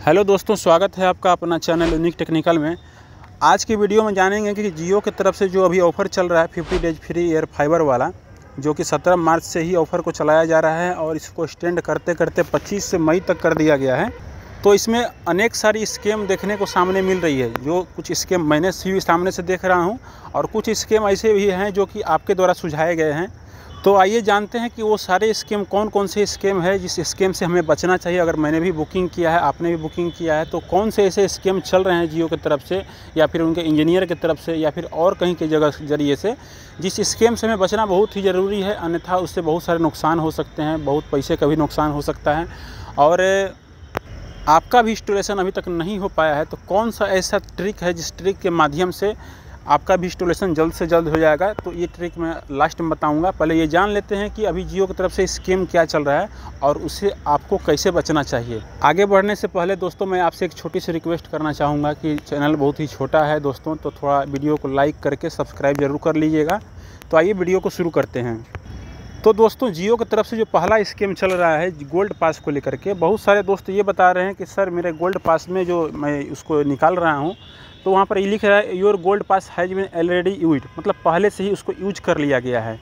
Hello दोस्तों, स्वागत है आपका अपना चैनल यूनिक टेक्निकल में। आज की वीडियो में जानेंगे कि जियो की तरफ से जो अभी ऑफ़र चल रहा है 50 डेज फ्री एयर फाइबर वाला, जो कि 17 मार्च से ही ऑफ़र को चलाया जा रहा है और इसको एक्सटेंड करते करते 25 मई तक कर दिया गया है। तो इसमें अनेक सारी स्कीम देखने को सामने मिल रही है। जो कुछ स्कीम मैंने भी सामने से देख रहा हूँ और कुछ स्कीम ऐसे भी हैं जो कि आपके द्वारा सुझाए गए हैं। तो आइए जानते हैं कि वो सारे स्कीम कौन कौन से स्कीम है जिस स्कीम से हमें बचना चाहिए। अगर मैंने भी बुकिंग किया है, आपने भी बुकिंग किया है, तो कौन से ऐसे स्कीम चल रहे हैं जियो की तरफ से या फिर उनके इंजीनियर की तरफ से या फिर और कहीं के जरिए से, जिस स्कीम से हमें बचना बहुत ही ज़रूरी है। अन्यथा उससे बहुत सारे नुकसान हो सकते हैं, बहुत पैसे का भी नुकसान हो सकता है और आपका भी इंस्टॉलेशन अभी तक नहीं हो पाया है। तो कौन सा ऐसा ट्रिक है जिस ट्रिक के माध्यम से आपका भी इंस्टॉलेशन जल्द से जल्द हो जाएगा, तो ये ट्रिक मैं लास्ट में बताऊंगा। पहले ये जान लेते हैं कि अभी जियो की तरफ से स्कीम क्या चल रहा है और उससे आपको कैसे बचना चाहिए। आगे बढ़ने से पहले दोस्तों मैं आपसे एक छोटी सी रिक्वेस्ट करना चाहूँगा कि चैनल बहुत ही छोटा है दोस्तों, तो थोड़ा वीडियो को लाइक करके सब्सक्राइब ज़रूर कर लीजिएगा। तो आइए वीडियो को शुरू करते हैं। तो दोस्तों जियो की तरफ से जो पहला स्कीम चल रहा है गोल्ड पास को लेकर के, बहुत सारे दोस्त ये बता रहे हैं कि सर मेरे गोल्ड पास में जो मैं उसको निकाल रहा हूँ तो वहाँ पर ये लिख रहा है your gold pass has been already used, मतलब पहले से ही उसको यूज कर लिया गया है।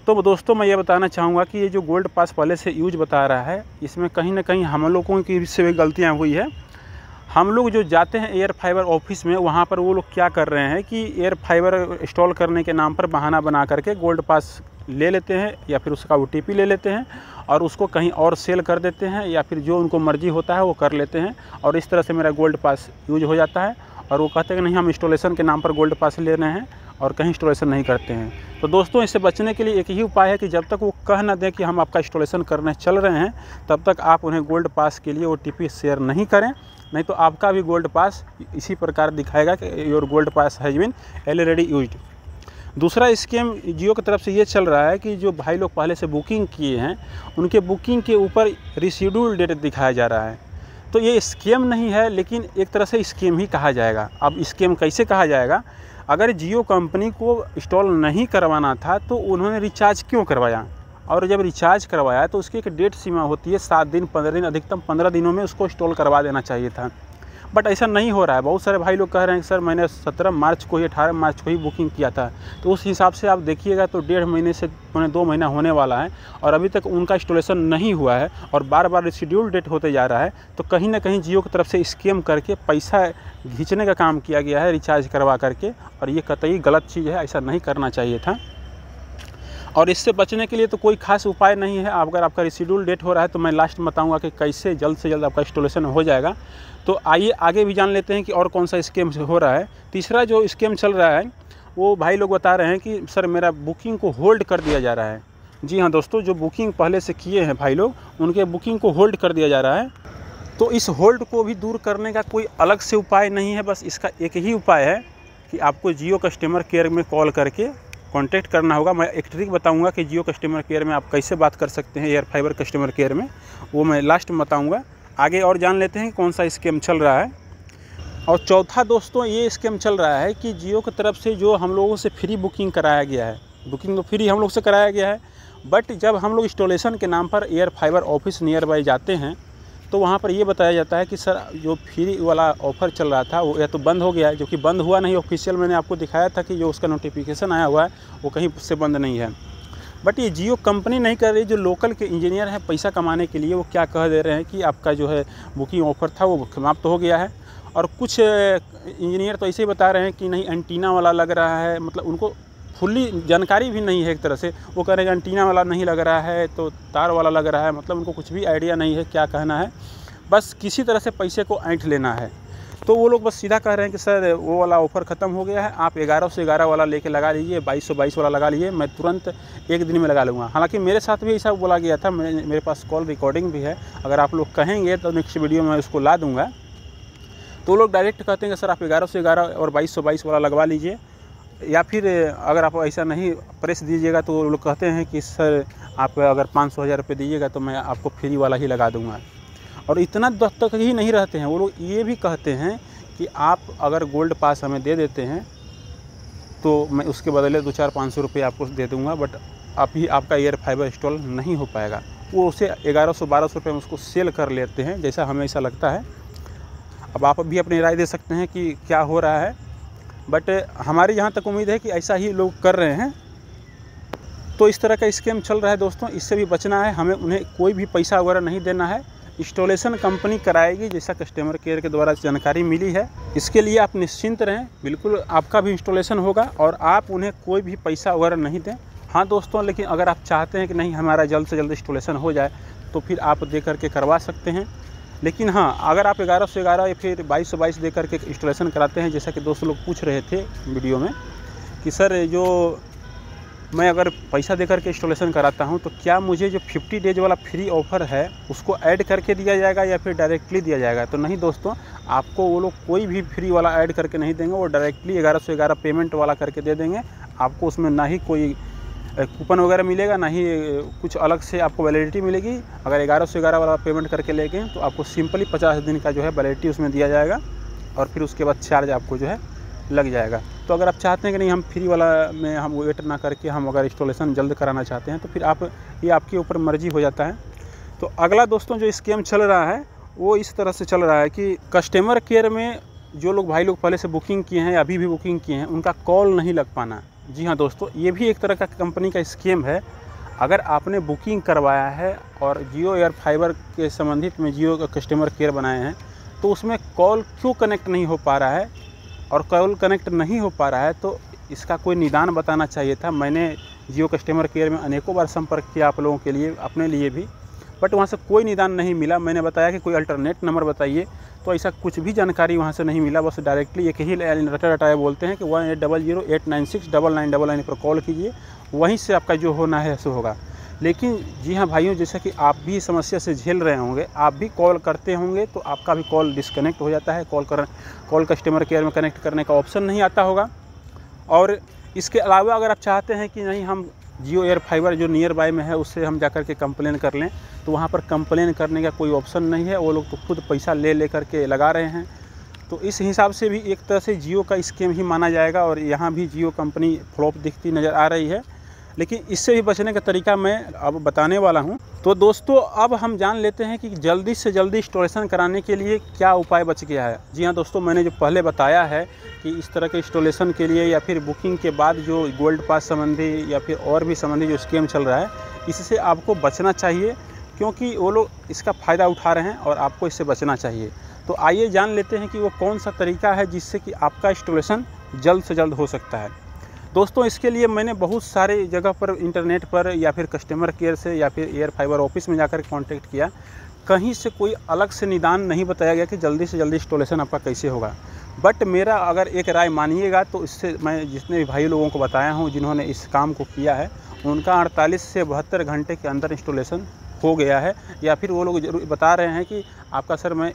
तो दोस्तों मैं ये बताना चाहूँगा कि ये जो गोल्ड पास पहले से यूज बता रहा है, इसमें कहीं ना कहीं हम लोगों की से भी गलतियाँ हुई है। हम लोग जो जाते हैं एयर फाइबर ऑफिस में, वहाँ पर वो लोग क्या कर रहे हैं कि एयर फाइबर इंस्टॉल करने के नाम पर बहाना बना करके गोल्ड पास ले लेते हैं या फिर उसका OTP ले लेते हैं और उसको कहीं और सेल कर देते हैं या फिर जो उनको मर्जी होता है वो कर लेते हैं और इस तरह से मेरा गोल्ड पास यूज हो जाता है। और वो कहते हैं कि नहीं, हम इंस्टॉलेशन के नाम पर गोल्ड पास ले रहे हैं और कहीं इंस्टॉलेशन नहीं करते हैं। तो दोस्तों इससे बचने के लिए एक ही उपाय है कि जब तक वो कह ना दें कि हम आपका इंस्टॉलेशन करने चल रहे हैं, तब तक आप उन्हें गोल्ड पास के लिए OTP शेयर नहीं करें, नहीं तो आपका भी गोल्ड पास इसी प्रकार दिखाएगा कि your gold pass has been already used. दूसरा स्कीम जियो की तरफ से ये चल रहा है कि जो भाई लोग पहले से बुकिंग किए हैं उनके बुकिंग के ऊपर रिशेड्यूल डेट दिखाया जा रहा है। तो ये स्कीम नहीं है, लेकिन एक तरह से स्कीम ही कहा जाएगा। अब स्कीम कैसे कहा जाएगा? अगर जियो कंपनी को इंस्टॉल नहीं करवाना था तो उन्होंने रिचार्ज क्यों करवाया, और जब रिचार्ज करवाया तो उसकी एक डेट सीमा होती है 7 दिन, 15 दिन, अधिकतम 15 दिनों में उसको इंस्टॉल करवा देना चाहिए था। बट ऐसा नहीं हो रहा है। बहुत सारे भाई लोग कह रहे हैं कि सर मैंने 17 मार्च को ही 18 मार्च को ही बुकिंग किया था। तो उस हिसाब से आप देखिएगा तो 1.5 महीने से 2 महीना होने वाला है और अभी तक उनका इंस्टॉलेशन नहीं हुआ है और बार बार रिशेड्यूल डेट होते जा रहा है। तो कहीं ना कहीं जियो की तरफ से स्कीम करके पैसा खींचने का काम किया गया है रिचार्ज करवा करके, और ये कतई गलत चीज़ है, ऐसा नहीं करना चाहिए था। और इससे बचने के लिए तो कोई खास उपाय नहीं है। अगर आपका रिशेड्यूल डेट हो रहा है तो मैं लास्ट में बताऊंगा कि कैसे जल्द से जल्द आपका इंस्टॉलेशन हो जाएगा। तो आइए आगे भी जान लेते हैं कि और कौन सा स्कीम हो रहा है। तीसरा जो स्कीम चल रहा है वो भाई लोग बता रहे हैं कि सर मेरा बुकिंग को होल्ड कर दिया जा रहा है। जी हाँ दोस्तों, जो बुकिंग पहले से किए हैं भाई लोग, उनके बुकिंग को होल्ड कर दिया जा रहा है। तो इस होल्ड को भी दूर करने का कोई अलग से उपाय नहीं है, बस इसका एक ही उपाय है कि आपको जियो कस्टमर केयर में कॉल करके कांटेक्ट करना होगा। मैं एक ट्रिक बताऊंगा कि जियो कस्टमर केयर में आप कैसे बात कर सकते हैं एयर फाइबर कस्टमर केयर में, वो मैं लास्ट में बताऊंगा। आगे और जान लेते हैं कौन सा स्कीम चल रहा है। और चौथा दोस्तों ये स्कीम चल रहा है कि जियो की तरफ से जो हम लोगों से फ्री बुकिंग कराया गया है, बुकिंग तो फ्री हम लोग से कराया गया है, बट जब हम लोग इंस्टॉलेशन के नाम पर air fibre office near by जाते हैं तो वहाँ पर ये बताया जाता है कि सर जो फ्री वाला ऑफ़र चल रहा था वो या तो बंद हो गया है, जो कि बंद हुआ नहीं। ऑफिशियल मैंने आपको दिखाया था कि जो उसका नोटिफिकेशन आया हुआ है वो कहीं से बंद नहीं है। बट ये जियो कंपनी नहीं कर रही, जो लोकल के इंजीनियर हैं पैसा कमाने के लिए वो क्या कह दे रहे हैं कि आपका जो है बुकिंग ऑफ़र था वो समाप्त हो गया है। और कुछ इंजीनियर तो ऐसे ही बता रहे हैं कि नहीं एंटीना वाला लग रहा है, मतलब उनको फुल्ली जानकारी भी नहीं है। एक तरह से वो कह रहे हैं एंटीना वाला नहीं लग रहा है तो तार वाला लग रहा है, मतलब उनको कुछ भी आइडिया नहीं है क्या कहना है, बस किसी तरह से पैसे को ऐंठ लेना है। तो वो लोग बस सीधा कह रहे हैं कि सर वो वाला ऑफ़र ख़त्म हो गया है, आप 1100 से 11 वाला लेके लगा लीजिए, 2222 वाला लगा लीजिए, मैं तुरंत 1 दिन में लगा लूँगा। हालांकि मेरे साथ भी ऐसा बोला गया था, मेरे पास कॉल रिकॉर्डिंग भी है, अगर आप लोग कहेंगे तो नेक्स्ट वीडियो में उसको ला दूँगा। तो लोग डायरेक्ट कहते हैं कि सर आप 1100 से 11 और 2222 वाला लगवा लीजिए, या फिर अगर आप ऐसा नहीं प्रेस दीजिएगा तो वो लोग कहते हैं कि सर आप अगर 500-1000 रुपये दीजिएगा तो मैं आपको फ्री वाला ही लगा दूँगा। और इतना तक ही नहीं रहते हैं वो लोग, ये भी कहते हैं कि आप अगर गोल्ड पास हमें दे देते हैं तो मैं उसके बदले 200-500 रुपये आपको दे दूँगा, बट अभी आपका एयर फाइबर इंस्टॉल नहीं हो पाएगा। वो उसे 1100-1200 रुपये में उसको सेल कर लेते हैं, जैसा हमें ऐसा लगता है। अब आप भी अपनी राय दे सकते हैं कि क्या हो रहा है, बट हमारी जहाँ तक उम्मीद है कि ऐसा ही लोग कर रहे हैं। तो इस तरह का स्कैम चल रहा है दोस्तों, इससे भी बचना है। हमें उन्हें कोई भी पैसा वगैरह नहीं देना है, इंस्टॉलेशन कंपनी कराएगी जैसा कस्टमर केयर के द्वारा जानकारी मिली है। इसके लिए आप निश्चिंत रहें, बिल्कुल आपका भी इंस्टॉलेशन होगा और आप उन्हें कोई भी पैसा वगैरह नहीं दें। हाँ दोस्तों, लेकिन अगर आप चाहते हैं कि नहीं हमारा जल्द से जल्द इंस्टॉलेशन हो जाए तो फिर आप दे करके करवा सकते हैं। लेकिन हाँ, अगर आप 1111 या फिर 2222 दे करके इंस्टॉलेशन कराते हैं, जैसा कि दोस्त लोग पूछ रहे थे वीडियो में कि सर जो मैं अगर पैसा दे करके इंस्टॉलेशन कराता हूं तो क्या मुझे जो 50 डेज वाला फ्री ऑफ़र है उसको ऐड करके दिया जाएगा या फिर डायरेक्टली दिया जाएगा? तो नहीं दोस्तों, आपको वो लोग कोई भी फ्री वाला ऐड करके नहीं देंगे, वो डायरेक्टली 1111 पेमेंट वाला करके दे देंगे। आपको उसमें ना ही कोई कूपन वगैरह मिलेगा, ना ही कुछ अलग से आपको वैलिडिटी मिलेगी। अगर 1111 वाला पेमेंट करके ले गए तो आपको सिंपली 50 दिन का जो है वैलिडिटी उसमें दिया जाएगा और फिर उसके बाद चार्ज आपको जो है लग जाएगा। तो अगर आप चाहते हैं कि नहीं हम फ्री वाला में हम वेट ना करके हम अगर इंस्टॉलेशन जल्द कराना चाहते हैं तो फिर आप ये आपके ऊपर मर्जी हो जाता है। तो अगला दोस्तों जो स्कैम चल रहा है वो इस तरह से चल रहा है कि कस्टमर केयर में जो लोग भाई लोग पहले से बुकिंग किए हैं या अभी भी बुकिंग किए हैं उनका कॉल नहीं लग पाना। जी हाँ दोस्तों, ये भी एक तरह का कंपनी का स्कीम है। अगर आपने बुकिंग करवाया है और जियो एयर फाइबर के संबंधित में जियो का कस्टमर केयर बनाए हैं तो उसमें कॉल क्यों कनेक्ट नहीं हो पा रहा है और कॉल कनेक्ट नहीं हो पा रहा है तो इसका कोई निदान बताना चाहिए था। मैंने जियो कस्टमर केयर में अनेकों बार संपर्क किया आप लोगों के लिए, अपने लिए भी, बट वहाँ से कोई निदान नहीं मिला। मैंने बताया कि कोई अल्टरनेट नंबर बताइए, तो ऐसा कुछ भी जानकारी वहाँ से नहीं मिला। बस डायरेक्टली एक ही रटा रटाया बोलते हैं कि 1800-896-9999 पर कॉल कीजिए, वहीं से आपका जो होना है ऐसे होगा। लेकिन जी हाँ भाइयों, जैसा कि आप भी समस्या से झेल रहे होंगे, आप भी कॉल करते होंगे तो आपका भी कॉल डिस्कनेक्ट हो जाता है, कॉल कस्टमर केयर में कनेक्ट करने का ऑप्शन नहीं आता होगा। और इसके अलावा अगर आप चाहते हैं कि नहीं हम जियो एयर फाइबर जो नियर बाय में है उससे हम जाकर के कंप्लेन कर लें, तो वहाँ पर कंप्लेन करने का कोई ऑप्शन नहीं है। वो लोग तो खुद पैसा ले करके लगा रहे हैं। तो इस हिसाब से भी एक तरह से जियो का स्कीम ही माना जाएगा और यहाँ भी जियो कंपनी फ्लॉप दिखती नज़र आ रही है। लेकिन इससे भी बचने का तरीका मैं अब बताने वाला हूं। तो दोस्तों अब हम जान लेते हैं कि जल्दी से जल्दी इंस्टॉलेशन कराने के लिए क्या उपाय बच गया है। जी हाँ दोस्तों, मैंने जो पहले बताया है कि इस तरह के इंस्टॉलेशन के लिए या फिर बुकिंग के बाद जो गोल्ड पास संबंधी या फिर और भी संबंधी जो स्कीम चल रहा है, इससे आपको बचना चाहिए क्योंकि वो लोग इसका फ़ायदा उठा रहे हैं और आपको इससे बचना चाहिए। तो आइए जान लेते हैं कि वो कौन सा तरीका है जिससे कि आपका इंस्टॉलेशन जल्द से जल्द हो सकता है। दोस्तों इसके लिए मैंने बहुत सारे जगह पर इंटरनेट पर या फिर कस्टमर केयर से या फिर एयर फाइबर ऑफिस में जाकर कांटेक्ट किया, कहीं से कोई अलग से निदान नहीं बताया गया कि जल्दी से जल्दी इंस्टॉलेशन आपका कैसे होगा। बट मेरा अगर एक राय मानिएगा तो इससे मैं जितने भी भाई लोगों को बताया हूँ जिन्होंने इस काम को किया है, उनका 48 से 72 घंटे के अंदर इंस्टॉलेशन हो गया है। या फिर वो लोग जरूर बता रहे हैं कि आपका सर मैं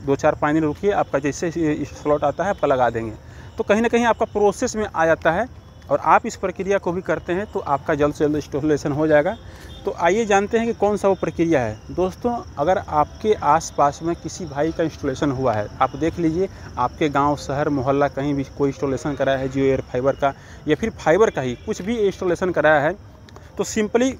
2-4-5 दिन रुकिए, आपका जैसे स्लॉट आता है आपका लगा देंगे। तो कहीं ना कहीं आपका प्रोसेस में आ जाता है और आप इस प्रक्रिया को भी करते हैं तो आपका जल्द से जल्द इंस्टॉलेशन हो जाएगा। तो आइए जानते हैं कि कौन सा वो प्रक्रिया है। दोस्तों अगर आपके आसपास में किसी भाई का इंस्टॉलेशन हुआ है, आप देख लीजिए आपके गांव, शहर, मोहल्ला कहीं भी कोई इंस्टॉलेशन कराया है जियो एयर फाइबर का या फिर फाइबर का ही कुछ भी इंस्टॉलेशन कराया है, तो सिंपली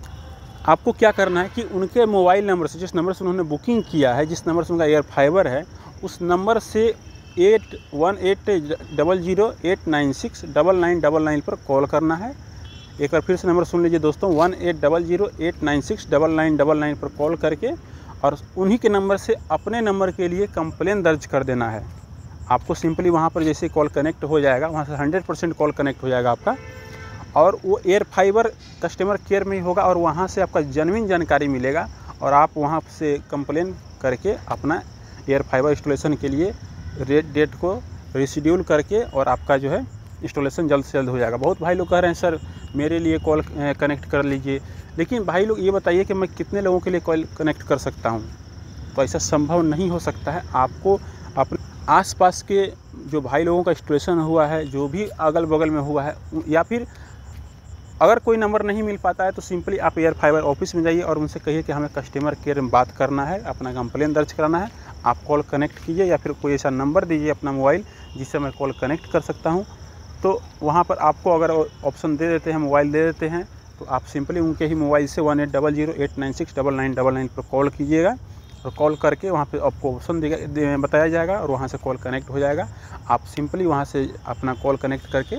आपको क्या करना है कि उनके मोबाइल नंबर से, जिस नंबर से उन्होंने बुकिंग किया है, जिस नंबर से उनका एयर फाइबर है, उस नंबर से 1800-896-9999 पर कॉल करना है। एक बार फिर से नंबर सुन लीजिए दोस्तों, 1800-896-9999 पर कॉल करके और उन्हीं के नंबर से अपने नंबर के लिए कंप्लेन दर्ज कर देना है। आपको सिंपली वहाँ पर जैसे कॉल कनेक्ट हो जाएगा, वहाँ से 100% कॉल कनेक्ट हो जाएगा आपका और वो एयर फाइबर कस्टमर केयर में ही होगा और वहाँ से आपका जेन्युइन जानकारी मिलेगा और आप वहाँ से कंप्लेन करके अपना एयर फाइबर इंस्टॉलेशन के लिए डेट को रिशेड्यूल करके और आपका जो है इंस्टॉलेशन जल्द से जल्द हो जाएगा। बहुत भाई लोग कह रहे हैं सर मेरे लिए कॉल कनेक्ट कर लीजिए, लेकिन भाई लोग ये बताइए कि मैं कितने लोगों के लिए कॉल कनेक्ट कर सकता हूँ। तो ऐसा संभव नहीं हो सकता है। आपको अपने आसपास के जो भाई लोगों का इंस्टॉलेशन हुआ है, जो भी अगल बगल में हुआ है, या फिर अगर कोई नंबर नहीं मिल पाता है तो सिंपली आप एयर फाइबर ऑफिस में जाइए और उनसे कहिए कि हमें कस्टमर केयर में बात करना है, अपना कंप्लेन दर्ज कराना है। आप कॉल कनेक्ट कीजिए या फिर कोई ऐसा नंबर दीजिए अपना मोबाइल जिससे मैं कॉल कनेक्ट कर सकता हूं। तो वहां पर आपको अगर ऑप्शन दे देते हैं, मोबाइल दे देते हैं, तो आप सिंपली उनके ही मोबाइल से 1800-896-9999 पर कॉल कीजिएगा और कॉल करके वहाँ पे आपको ऑप्शन बताया जाएगा और वहाँ से कॉल कनेक्ट हो जाएगा। आप सिंपली वहाँ से अपना कॉल कनेक्ट करके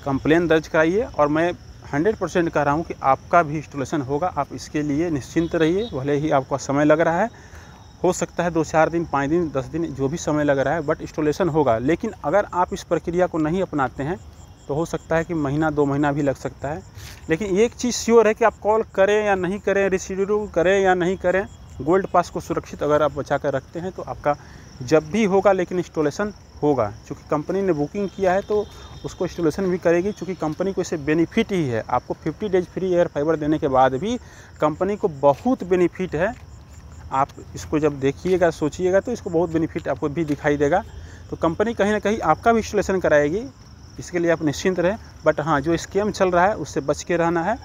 कंप्लेन दर्ज कराइए और मैं 100% कह रहा हूँ कि आपका भी इंस्टॉलेशन होगा। आप इसके लिए निश्चिंत रहिए। भले ही आपका समय लग रहा है, हो सकता है 2-4 दिन, 5 दिन, 10 दिन, जो भी समय लग रहा है, बट इंस्टॉलेशन होगा। लेकिन अगर आप इस प्रक्रिया को नहीं अपनाते हैं तो हो सकता है कि महीना 2 महीना भी लग सकता है। लेकिन एक चीज़ श्योर है कि आप कॉल करें या नहीं करें, रिशेड्यूल करें या नहीं करें, गोल्ड पास को सुरक्षित अगर आप बचा कर रखते हैं तो आपका जब भी होगा लेकिन इंस्टॉलेशन होगा। चूँकि कंपनी ने बुकिंग किया है तो उसको इंस्टॉलेशन भी करेगी, चूँकि कंपनी को इससे बेनिफिट ही है। आपको 50 डेज फ्री एयर फाइबर देने के बाद भी कंपनी को बहुत बेनिफिट है। आप इसको जब देखिएगा, सोचिएगा तो इसको बहुत बेनिफिट आपको भी दिखाई देगा। तो कंपनी कहीं ना कहीं आपका भी इंस्टॉलेशन कराएगी, इसके लिए आप निश्चिंत रहें। बट हाँ, जो स्कैम चल रहा है उससे बच के रहना है,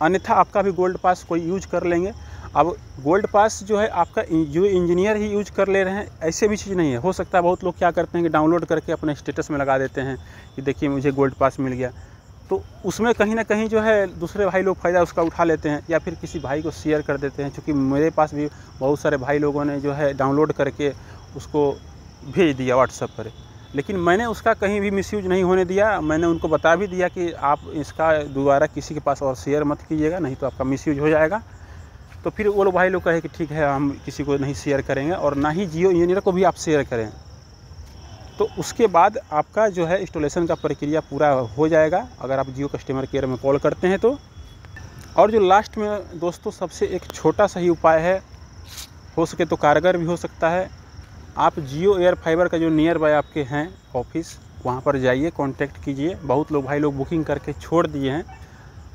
अन्यथा आपका भी गोल्ड पास कोई यूज कर लेंगे। अब गोल्ड पास जो है आपका जो इंजीनियर ही यूज कर ले रहे हैं, ऐसे भी चीज़ नहीं है। हो सकता है बहुत लोग क्या करते हैं कि डाउनलोड करके अपने स्टेटस में लगा देते हैं कि देखिए मुझे गोल्ड पास मिल गया, तो उसमें कहीं ना कहीं जो है दूसरे भाई लोग फ़ायदा उसका उठा लेते हैं या फिर किसी भाई को शेयर कर देते हैं। क्योंकि मेरे पास भी बहुत सारे भाई लोगों ने जो है डाउनलोड करके उसको भेज दिया व्हाट्सएप पर, लेकिन मैंने उसका कहीं भी मिसयूज नहीं होने दिया। मैंने उनको बता भी दिया कि आप इसका दोबारा किसी के पास और शेयर मत कीजिएगा, नहीं तो आपका मिसयूज हो जाएगा। तो फिर वो लोग भाई लोग कहे कि ठीक है, हम किसी को नहीं शेयर करेंगे और ना ही जियो इंजीनियर को भी आप शेयर करें। तो उसके बाद आपका जो है इंस्टॉलेशन का प्रक्रिया पूरा हो जाएगा अगर आप जियो कस्टमर केयर में कॉल करते हैं तो। और जो लास्ट में दोस्तों सबसे एक छोटा सा ही उपाय है, हो सके तो कारगर भी हो सकता है। आप जियो एयर फाइबर का जो नियर बाय आपके हैं ऑफिस, वहाँ पर जाइए, कांटेक्ट कीजिए। बहुत लोग भाई लोग बुकिंग करके छोड़ दिए हैं,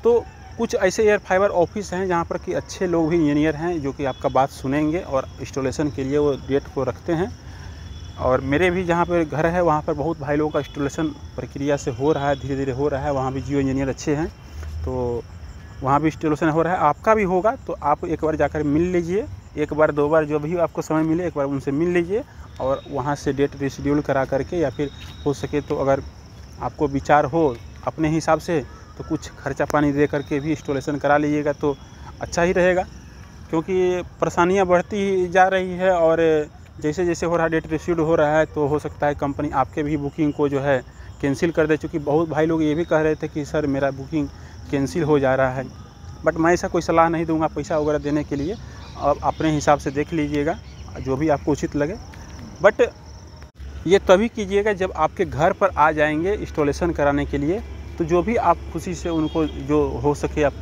तो कुछ ऐसे एयर फाइबर ऑफिस हैं जहाँ पर कि अच्छे लोग भी इंजीनियर हैं जो कि आपका बात सुनेंगे और इंस्टॉलेशन के लिए वो डेट को रखते हैं। और मेरे भी जहाँ पर घर है वहाँ पर बहुत भाई लोगों का इंस्टॉलेशन प्रक्रिया से हो रहा है, धीरे धीरे हो रहा है। वहाँ भी जियो इंजीनियर अच्छे हैं, तो वहाँ भी इंस्टॉलेशन हो रहा है। आपका भी होगा तो आप एक बार जाकर मिल लीजिए, 1 बार 2 बार जो भी आपको समय मिले एक बार उनसे मिल लीजिए और वहाँ से डेट रिशेड्यूल करा करके, या फिर हो सके तो अगर आपको विचार हो अपने हिसाब से तो कुछ खर्चा पानी दे करके भी इंस्टॉलेशन करा लीजिएगा तो अच्छा ही रहेगा। क्योंकि परेशानियाँ बढ़ती ही जा रही है और जैसे जैसे हो रहा है, डेट रिशेड्यूल हो रहा है, तो हो सकता है कंपनी आपके भी बुकिंग को जो है कैंसिल कर दे। चूँकि बहुत भाई लोग ये भी कह रहे थे कि सर मेरा बुकिंग कैंसिल हो जा रहा है, बट मैं ऐसा कोई सलाह नहीं दूंगा पैसा वगैरह देने के लिए। अब अपने हिसाब से देख लीजिएगा जो भी आपको उचित लगे, बट ये तभी कीजिएगा जब आपके घर पर आ जाएंगे इंस्टॉलेशन कराने के लिए। तो जो भी आप खुशी से उनको जो हो सके आप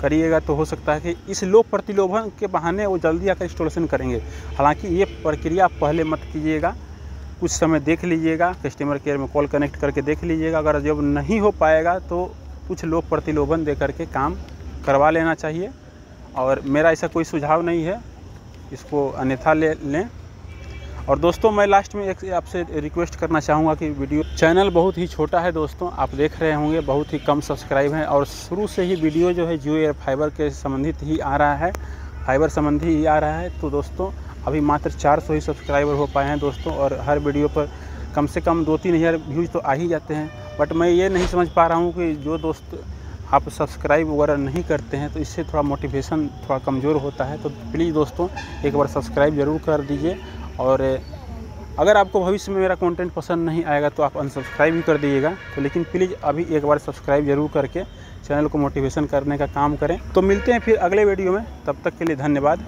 करिएगा, तो हो सकता है कि इस लोक प्रतिलोभन के बहाने वो जल्दी आकर इंस्टॉलेशन करेंगे। हालांकि ये प्रक्रिया आप पहले मत कीजिएगा, कुछ समय देख लीजिएगा, कस्टमर केयर में कॉल कनेक्ट करके देख लीजिएगा। अगर जब नहीं हो पाएगा तो कुछ लोक प्रतिलोभन दे करके काम करवा लेना चाहिए। और मेरा ऐसा कोई सुझाव नहीं है, इसको अन्यथा ले लें। और दोस्तों मैं लास्ट में एक आपसे रिक्वेस्ट करना चाहूँगा कि वीडियो चैनल बहुत ही छोटा है दोस्तों, आप देख रहे होंगे बहुत ही कम सब्सक्राइब हैं और शुरू से ही वीडियो जो है जियो एयर फाइबर के संबंधित ही आ रहा है, फाइबर संबंधी ही आ रहा है। तो दोस्तों अभी मात्र 400 ही सब्सक्राइबर हो पाए हैं दोस्तों, और हर वीडियो पर कम से कम 2-3 हज़ार व्यूज़ तो आ ही जाते हैं। बट मैं ये नहीं समझ पा रहा हूँ कि जो दोस्त आप सब्सक्राइब वगैरह नहीं करते हैं तो इससे थोड़ा मोटिवेशन थोड़ा कमज़ोर होता है। तो प्लीज़ दोस्तों एक बार सब्सक्राइब ज़रूर कर दीजिए। और अगर आपको भविष्य में मेरा कंटेंट पसंद नहीं आएगा तो आप अनसब्सक्राइब भी कर दीजिएगा। तो लेकिन प्लीज़ अभी एक बार सब्सक्राइब ज़रूर करके चैनल को मोटिवेशन करने का काम करें। तो मिलते हैं फिर अगले वीडियो में, तब तक के लिए धन्यवाद।